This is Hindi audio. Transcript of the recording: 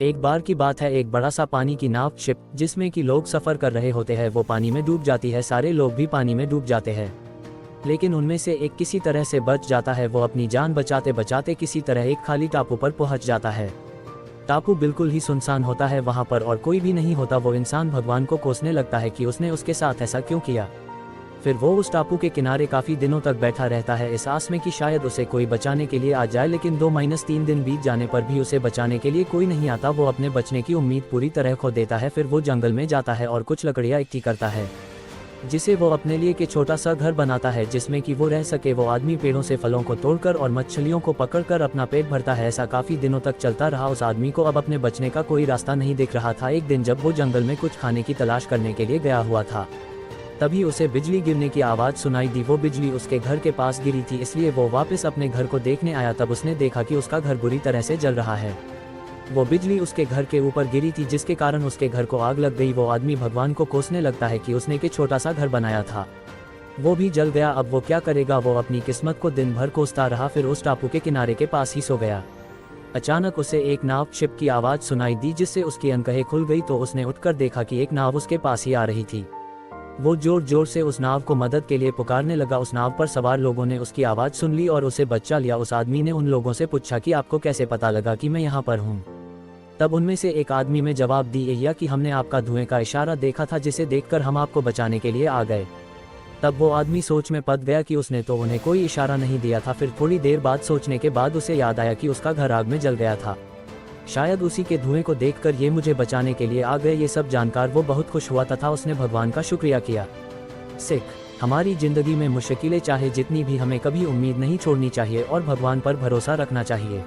एक बार की बात है, एक बड़ा सा पानी की नाव शिप जिसमें कि लोग सफर कर रहे होते हैं वो पानी में डूब जाती है। सारे लोग भी पानी में डूब जाते हैं, लेकिन उनमें से एक किसी तरह से बच जाता है। वो अपनी जान बचाते बचाते किसी तरह एक खाली टापू पर पहुंच जाता है। टापू बिल्कुल ही सुनसान होता है, वहां पर और कोई भी नहीं होता। वो इंसान भगवान को कोसने लगता है कि उसने उसके साथ ऐसा क्यों किया। फिर वो उस टापू के किनारे काफ़ी दिनों तक बैठा रहता है, इस आस में कि शायद उसे कोई बचाने के लिए आ जाए। लेकिन 2-3 दिन बीत जाने पर भी उसे बचाने के लिए कोई नहीं आता। वो अपने बचने की उम्मीद पूरी तरह खो देता है। फिर वो जंगल में जाता है और कुछ लकड़ियाँ इकट्ठी करता है, जिसे वो अपने लिए एक छोटा सा घर बनाता है जिसमें कि वो रह सके। वो आदमी पेड़ों से फलों को तोड़कर और मछलियों को पकड़कर अपना पेट भरता है। ऐसा काफ़ी दिनों तक चलता रहा। उस आदमी को अब अपने बचने का कोई रास्ता नहीं दिख रहा था। एक दिन जब वो जंगल में कुछ खाने की तलाश करने के लिए गया हुआ था, तभी उसे बिजली गिरने की आवाज़ सुनाई दी। वो बिजली उसके घर के पास गिरी थी, इसलिए वो वापस अपने घर को देखने आया। तब उसने देखा कि उसका घर बुरी तरह से जल रहा है। वो बिजली उसके घर के ऊपर गिरी थी, जिसके कारण उसके घर को आग लग गई। वो आदमी भगवान को कोसने लगता है कि उसने एक छोटा सा घर बनाया था, वो भी जल गया। अब वो क्या करेगा। वो अपनी किस्मत को दिन भर कोसता रहा। फिर उस टापू के किनारे के पास ही सो गया। अचानक उसे एक नाव शिप की आवाज़ सुनाई दी, जिससे उसकी अनकहें खुल गई। तो उसने उठकर देखा कि एक नाव उसके पास ही आ रही थी। वो जोर जोर से उस नाव को मदद के लिए पुकारने लगा। उस नाव पर सवार लोगों ने उसकी आवाज़ सुन ली और उसे बचा लिया। उस आदमी ने उन लोगों से पूछा कि आपको कैसे पता लगा कि मैं यहाँ पर हूँ। तब उनमें से एक आदमी में जवाब दिया कि हमने आपका धुएं का इशारा देखा था, जिसे देखकर हम आपको बचाने के लिए आ गए। तब वो आदमी सोच में पड़ गया कि उसने तो उन्हें कोई इशारा नहीं दिया था। फिर थोड़ी देर बाद सोचने के बाद उसे याद आया कि उसका घर आग में जल गया था। शायद उसी के धुएं को देखकर ये मुझे बचाने के लिए आ गए। ये सब जानकर वो बहुत खुश हुआ तथा उसने भगवान का शुक्रिया किया। सिख, हमारी ज़िंदगी में मुश्किलें चाहे जितनी भी, हमें कभी उम्मीद नहीं छोड़नी चाहिए और भगवान पर भरोसा रखना चाहिए।